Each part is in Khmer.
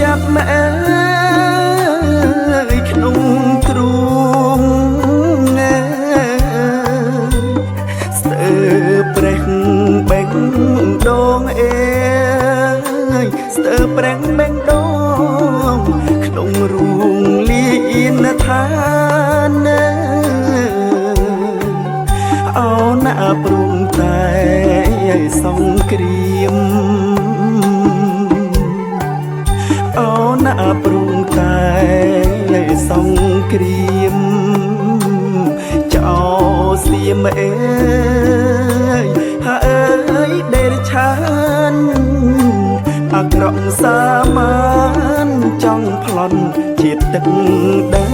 ចាប់ម៉ែក្នុងទ្រូងស្ទើប្រេះបេងដងស្ទើប្រេះបេងដងក្នុងរូងលៀនឋានអោណាព្រុងតែសង្គ្រាមអោណាព្រុងតែសង្គ្រាមចោសៀមហើយដេរឆានអាក្រក់សាមានចង់ប្លន់ជាតិទឹកដី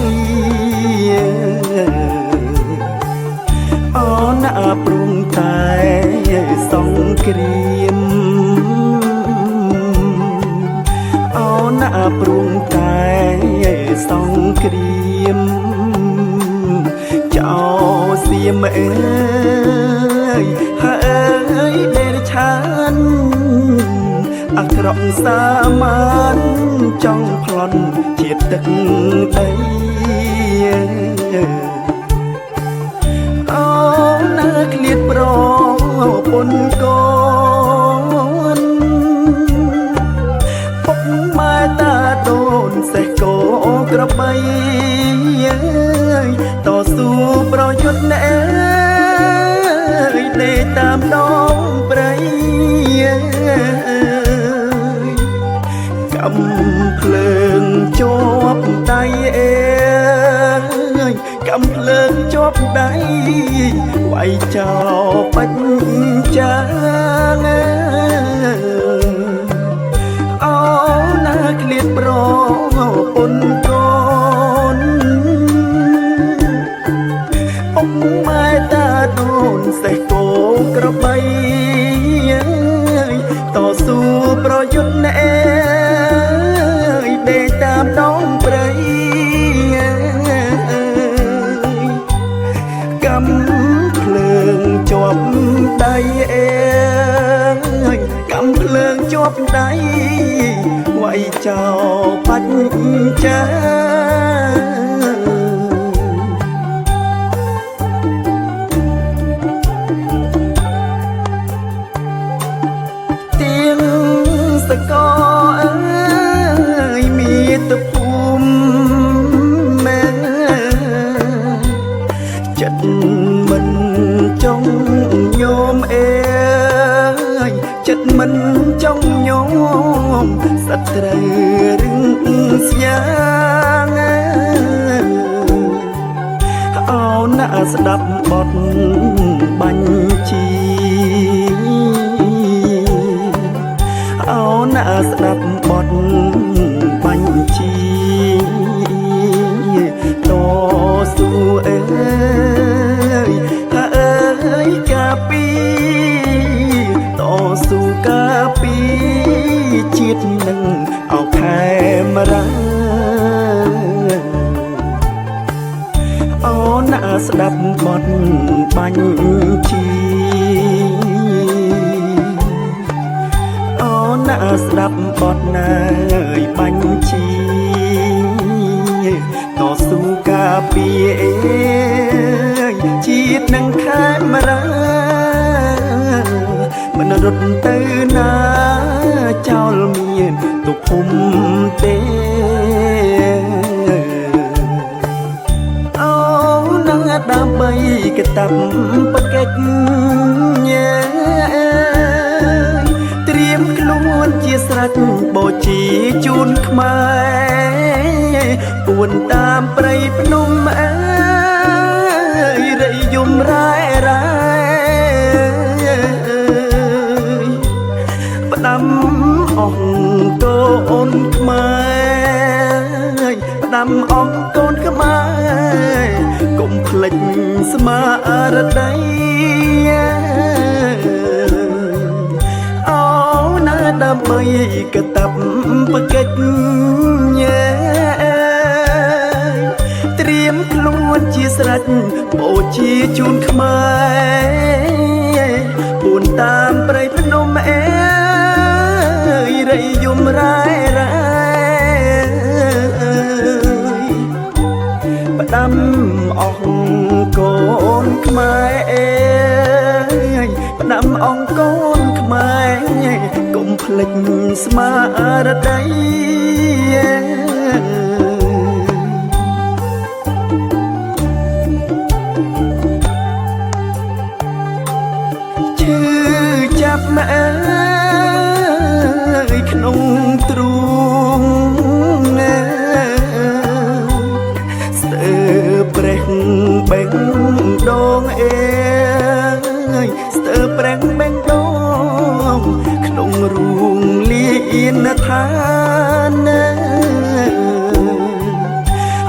អូណាព្រុងតែសង្គ្រាមអូណាព្រុងតែសង្គ្រាមចោសៀមហើយដេរឆានអាក្រក់សាមានចង់ប្លន់ជាតិទឹកដីអូណាឃ្លាតប្រពន្ធកូនពុកម៉ែតាដូនសេះកោក្របីតស៊ូប្រយុទ្ធណែដេតាមដងព្រៃកំភ្លើងជាប់ដៃកំភ្លើងជាប់ដៃវាយចោលបាច់ចាងអូណាឃ្លាតប្រពន្ធកូនពុកម៉ែតាដូនសេះកោក្របីតស៊ូប្រយុទ្ធណែដេកតាមដងព្រៃកំភ្លើងជាប់ដៃកំភ្លើងជាប់ដៃវាយចោលបាច់ចាទៀងសកអើយមានតភូមិចិត្តមិនចង់ញោមចិត្តមិនចង់ញោមសត្រូវរឹងស្ញាងអូណាស្ដាប់បទបញ្ជីអូណាស្ដាប់បទបញ្ជីតស៊ូហើយកាពីតស៊ូកាពីជាតិនឹងអោខេមរាអូណាស្ដាប់បទបញ្ជីអូណាស្ដាប់បទណាយបញ្ជីតស៊ូកាពីជាតិនឹងខេមរាមិនរត់ទៅណាចោលមានទុកភូមិទេអូនឹងដើម្បីកតាប់បកិច្ចត្រៀមខ្លួនជាស្រេចបូជាជូនខ្មែរពួនតាមព្រៃភ្នំរៃយំរ៉ែរ៉ែផ្ដាំអង្គកូនខ្មែរផ្ដាំអង្គកូនខ្មែរកុំភ្លេចស្មារតីអូណាដើម្បីកតាប់បកិច្ចត្រៀមខ្លួនជាស្រេចបូជាជូនខ្មែរពួនតាមព្រៃភ្នំរៃយំរ៉ែរ៉ែ ភ្លេចស្មារតីឈឺចាប់ម៉ែអើយក្នុងទ្រូងស្ទើរប្រេះបេះដូងអើយស្ទើរប្រេះបេះដូងក្នុងរូងលៀនឋាន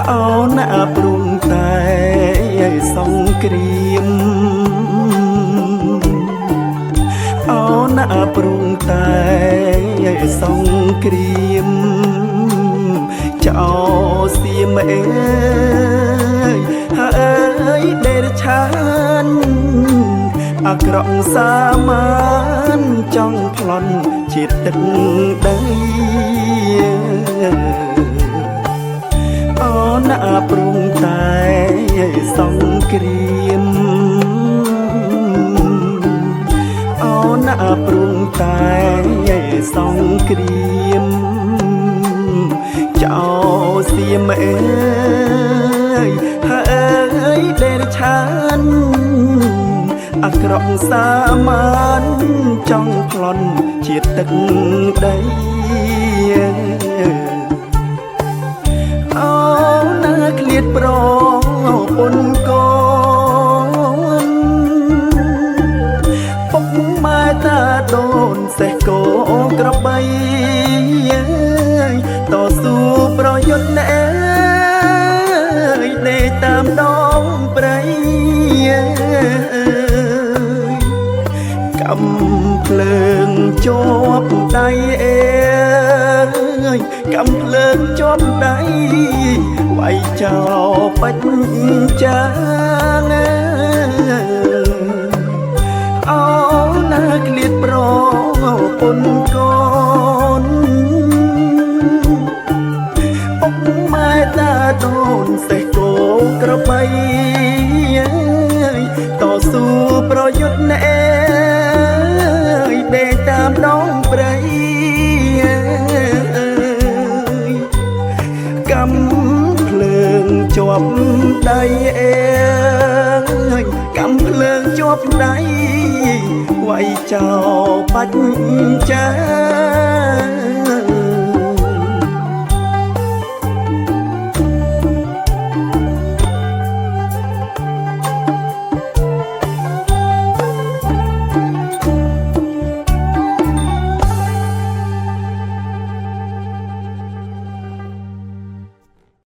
អោណាព្រុងតែសង្គ្រាមអោណាព្រុងតែសង្គ្រាមចោសៀមអើយហើយដែលឆានអាក្រក់សាមានចង់ប្លន់ជាតិទឹកដីអូណាព្រុងតែសង្គ្រាមអូណាព្រុងតែសង្គ្រាមចោសៀមអើយហើយដែលឆានអាក្រក់សាមានចង់ប្លន់ជាតិទឹកដីអូណាឃ្លាតប្រពុនកូនពុកម៉ែតាដូនសេះគោក្របីតស៊ូប្រយុទ្ធណែដេកតាមដងព្រៃកំភ្លើងជាប់ដៃអើយកំភ្លើងជាប់ដៃវាយចោលបាច់ចាងអូណាឃ្លាតប្រពុនកូនពុកម៉ែតាដូនសេះគោក្របីតស៊ូប្រយុទ្ធណែដេកតាមដងព្រៃកំភ្លើងជាប់ដៃអើយកំភ្លើងជាប់ដៃវាយចោលបាច់ចា